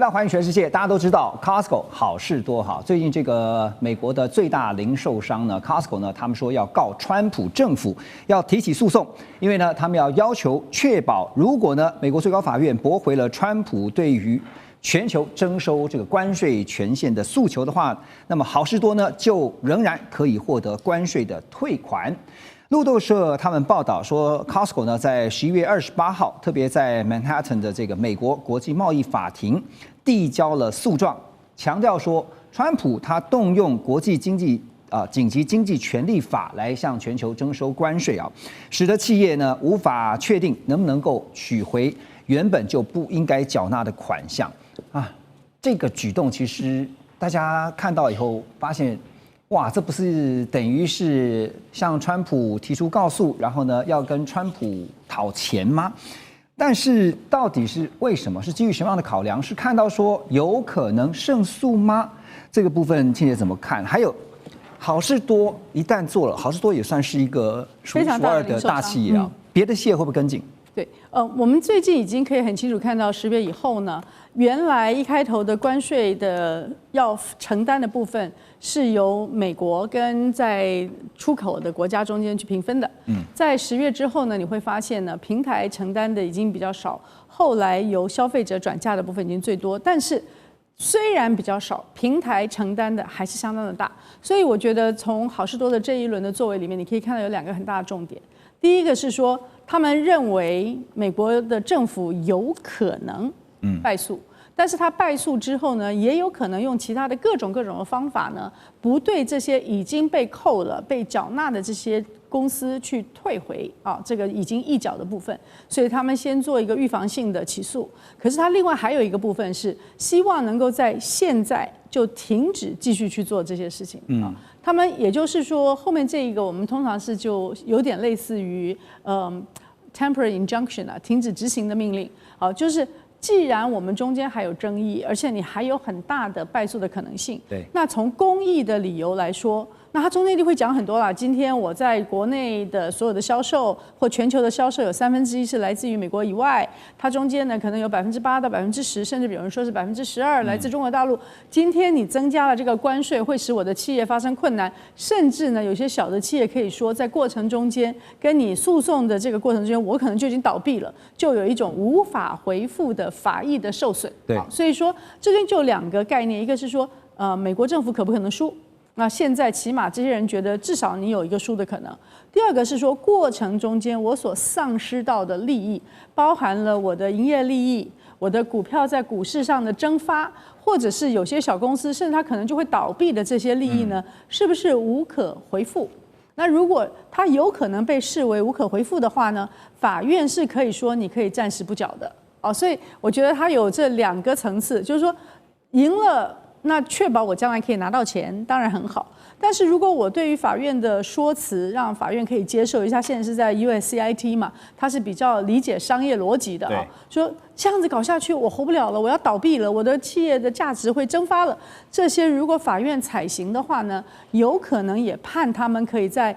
到环宇全世界，大家都知道 Costco 好事多哈。最近这个美国的最大零售商呢 ，Costco 呢，他们说要告川普政府，要提起诉讼，因为呢，他们要求确保，如果呢，美国最高法院驳回了川普对于全球征收这个关税权限的诉求的话，那么好事多呢，就仍然可以获得关税的退款。路透社他们报道说 ，Costco 呢在11月28号，特别在 Manhattan 的这个美国国际贸易法庭递交了诉状，强调说，川普他动用国际紧急经济权利法来向全球征收关税啊，使得企业呢无法确定能不能够取回原本就不应该缴纳的款项啊。这个举动其实大家看到以后发现。哇，这不是等于是向川普提出告诉，然后呢要跟川普讨钱吗？但是到底是为什么？是基于什么样的考量？是看到说有可能胜诉吗？这个部分倩姐怎么看？还有好事多一旦做了，好事多也算是一个数一数二的大企业啊，别的企业会不会跟进？对，我们最近已经可以很清楚看到10月以后呢，原来一开头的关税的要承担的部分是由美国跟在出口的国家中间去平分的。在10月之后呢，你会发现呢，平台承担的已经比较少，后来由消费者转嫁的部分已经最多，但是虽然比较少，平台承担的还是相当的大。所以我觉得从好事多的这一轮的作为里面，你可以看到有2个很大的重点。第一个是说，他们认为美国的政府有可能败诉，但是他败诉之后呢，也有可能用其他的各种的方法呢，不对这些已经被扣了、被缴纳的这些公司去退回这个已经议缴的部分，所以他们先做一个预防性的起诉。可是他另外还有一个部分是希望能够在现在就停止继续去做这些事情他们也就是说，后面这一个我们通常是就有点类似于temporary injunction 停止执行的命令就是既然我们中间还有争议，而且你还有很大的败诉的可能性，对，那从公益的理由来说。那它中间一定会讲很多啦。今天我在国内的所有的销售或全球的销售有1/3是来自于美国以外，它中间呢可能有8%到10%，甚至有人说是12%来自中国大陆。今天你增加了这个关税，会使我的企业发生困难，甚至呢有些小的企业可以说在过程中间跟你诉讼的这个过程中间，我可能就已经倒闭了，就有一种无法回复的法益的受损。对，所以说这边就2个概念，一个是说美国政府可不可能输？那现在起码这些人觉得至少你有一个输的可能。第2个是说过程中间我所丧失到的利益，包含了我的营业利益、我的股票在股市上的蒸发，或者是有些小公司甚至它可能就会倒闭的这些利益呢，是不是无可回复？那如果它有可能被视为无可回复的话呢，法院是可以说你可以暂时不缴的所以我觉得它有这2个层次，就是说赢了。那确保我将来可以拿到钱，当然很好。但是如果我对于法院的说辞让法院可以接受一下，现在是在 USCIT 嘛，它是比较理解商业逻辑的说这样子搞下去我活不了了，我要倒闭了，我的企业的价值会蒸发了。这些如果法院采行的话呢，有可能也判他们可以在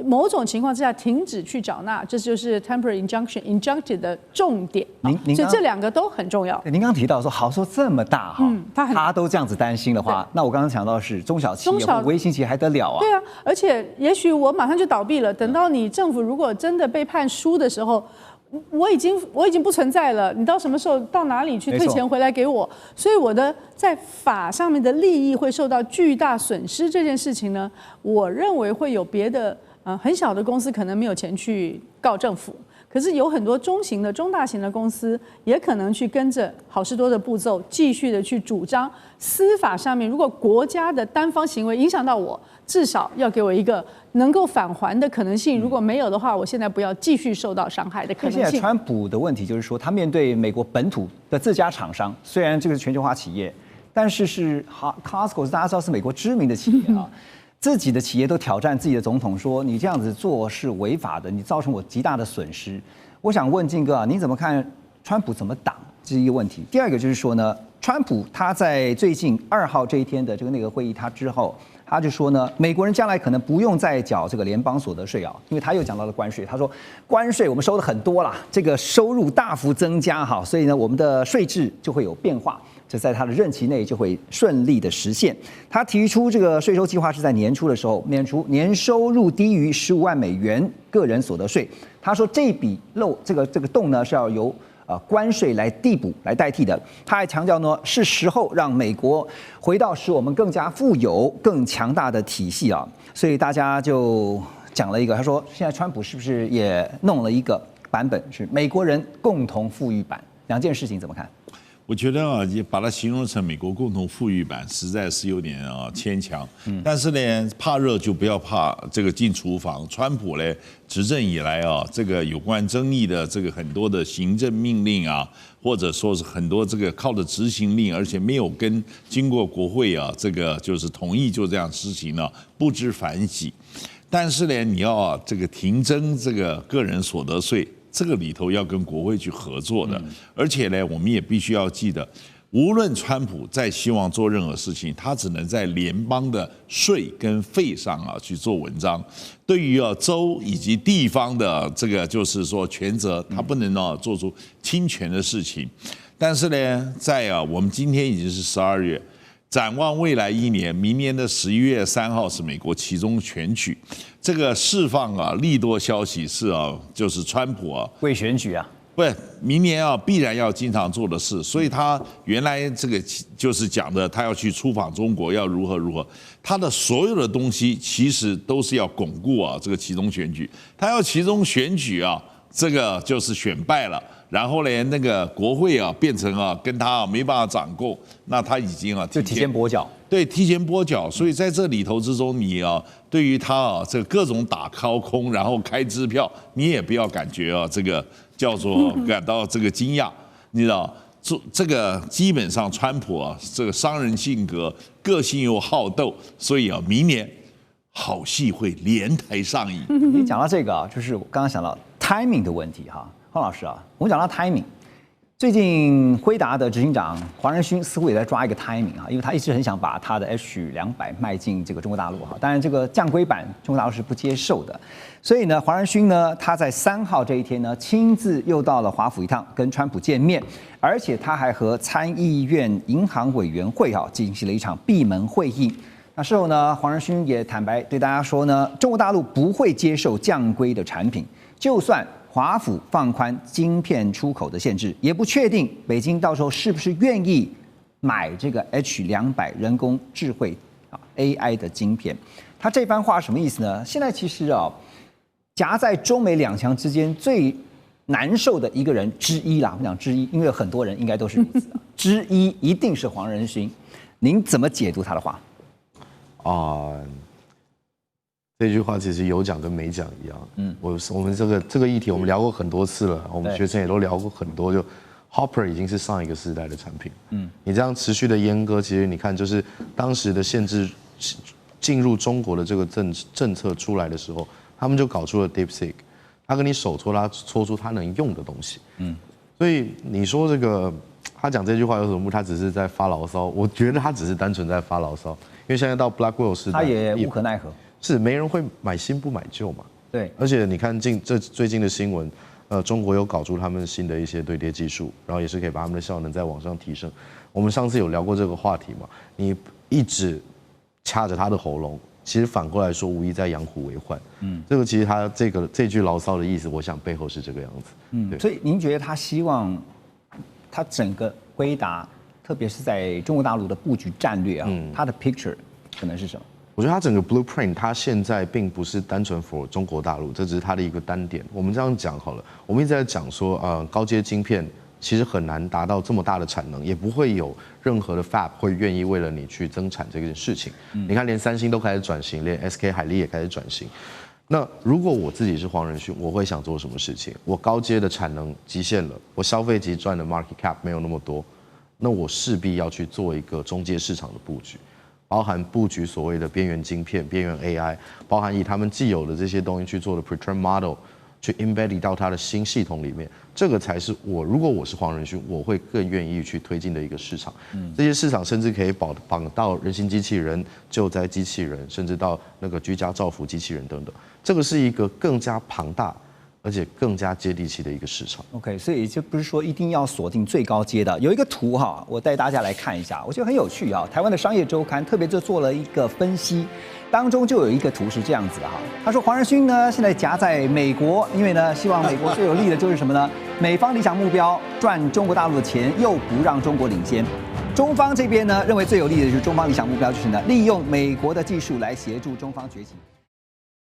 某种情况之下停止去缴纳，这就是 temporary injunction 的重点。所以这2个都很重要。您刚刚提到说，好说这么大他都这样子担心的话，那我刚刚想到是中小企业或微型企业还得了啊？对啊，而且也许我马上就倒闭了，等到你政府如果真的被判输的时候。我已经不存在了，你到什么时候到哪里去退钱回来给我？所以我的在法上面的利益会受到巨大损失这件事情呢，我认为会有别的很小的公司可能没有钱去告政府，可是有很多中型的、中大型的公司也可能去跟着好事多的步骤，继续的去主张司法上面，如果国家的单方行为影响到我，至少要给我一个能够返还的可能性。如果没有的话，我现在不要继续受到伤害的可能性。现在川普的问题就是说，他面对美国本土的自家厂商，虽然这个是全球化企业，但是Costco 大家知道是美国知名的企业啊。自己的企业都挑战自己的总统，说你这样子做是违法的，你造成我极大的损失。我想问晋哥你怎么看川普怎么挡这是一个问题？第2个就是说呢，川普他在最近2号这一天的这个内阁会议他之后，他就说呢，美国人将来可能不用再缴这个联邦所得税因为他又讲到了关税，他说关税我们收的很多啦，这个收入大幅增加所以呢我们的税制就会有变化。这在他的任期内就会顺利的实现。他提出这个税收计划是在年初的时候免除年收入低于15万美元个人所得税。他说这笔这个洞呢是要由关税来递补来代替的。他还强调呢，是时候让美国回到使我们更加富有、更强大的体系啊。所以大家就讲了一个，他说现在川普是不是也弄了一个版本，是美国人共同富裕版？两件事情怎么看？我觉得啊，也把它形容成美国共同富裕版，实在是有点牵强。但是呢，怕热就不要怕这个进厨房。川普呢执政以来啊，这个有关争议的这个很多的行政命令啊，或者说是很多这个靠着执行令，而且没有经过国会啊，这个就是同意就这样施行了，不知反省。但是呢，你要这个停征这个个人所得税。这个里头要跟国会去合作的，而且呢，我们也必须要记得，无论川普再希望做任何事情，他只能在联邦的税跟费上去做文章。对于州以及地方的这个就是说权责，他不能做出侵权的事情。但是呢，在我们今天已经是12月。展望未来1年，明年的11月3号是美国期中选举，这个释放利多消息是就是川普为选举不，明年必然要经常做的事，所以他原来这个就是讲的，他要去出访中国，要如何如何，他的所有的东西其实都是要巩固这个期中选举，他要期中选举这个就是选败了。然后呢，那个国会变成跟他没办法掌控，那他已经就提前跛脚，对，提前跛脚。所以在这里头之中，你对于他这个各种打高空，然后开支票，你也不要感觉这个叫做感到这个惊讶，你知道，这个基本上川普这个商人性格，个性又好斗，所以明年好戏会连台上映。你讲到这个就是我刚刚想到 timing 的问题哈。黄老师我们讲到 timing， 最近辉达的执行长黄仁勋似乎也在抓一个 timing 因为他一直很想把他的 H200迈进这个中国大陆当然这个降规版中国大陆是不接受的，所以呢，黄仁勋呢他在3号这一天呢亲自又到了华府一趟，跟川普见面，而且他还和参议院银行委员会进行了一场闭门会议。那事后呢，黄仁勋也坦白对大家说呢，中国大陆不会接受降规的产品，就算华府放宽晶片出口的限制，也不确定北京到时候是不是愿意买这个 H200人工智慧AI 的晶片。他这番话什么意思呢？现在其实夹在中美两强之间最难受的一个人之一啦，我讲之一，因为有很多人应该都是如此之一一定是黄仁勋。您怎么解读他的话？这句话其实有讲跟没讲一样。我们这个议题我们聊过很多次了，我们学生也都聊过很多。就 Hopper 已经是上一个时代的产品。你这样持续的阉割，其实你看，就是当时的限制进入中国的这个政策出来的时候，他们就搞出了 DeepSeek， 他跟你手搓，他搓出他能用的东西。所以你说这个他讲这句话有什么目的？他只是在发牢骚。我觉得他只是单纯在发牢骚，因为现在到 Blackwell 时代，他也无可奈何。是没人会买新不买旧嘛？对，而且你看最近的新闻，中国有搞出他们新的一些堆叠技术，然后也是可以把他们的效能再往上提升。我们上次有聊过这个话题嘛？你一直掐着他的喉咙，其实反过来说，无疑在养虎为患。这个其实他这句牢骚的意思，我想背后是这个样子。所以您觉得他希望他整个辉达，特别是在中国大陆的布局战略他的 picture 可能是什么？我觉得它整个 blueprint， 它现在并不是单纯 for 中国大陆，这只是它的一个单点。我们这样讲好了，我们一直在讲说，高阶晶片其实很难达到这么大的产能，也不会有任何的 fab 会愿意为了你去增产这件事情。你看，连三星都开始转型，连 SK 海力也开始转型。那如果我自己是黄仁勋，我会想做什么事情？我高阶的产能极限了，我消费级赚的 market cap 没有那么多，那我势必要去做一个中阶市场的布局。包含布局所谓的边缘晶片、边缘 AI， 包含以他们既有的这些东西去做的 pre-train model， 去 embed 到它的新系统里面，这个才是如果我是黄仁勋，我会更愿意去推进的一个市场。这些市场甚至可以绑到人形机器人、救灾机器人，甚至到那个居家照护机器人等等。这个是一个更加庞大、而且更加接地气的一个市场。 OK， 所以就不是说一定要锁定最高阶的。有一个图哈，我带大家来看一下，我觉得很有趣啊。台湾的商业周刊特别就做了一个分析，当中就有一个图是这样子的哈。他说黄仁勋呢现在夹在美国，因为呢希望美国最有利的就是什么呢？美方理想目标赚中国大陆的钱，又不让中国领先。中方这边呢认为最有利的就是中方理想目标就是呢利用美国的技术来协助中方崛起。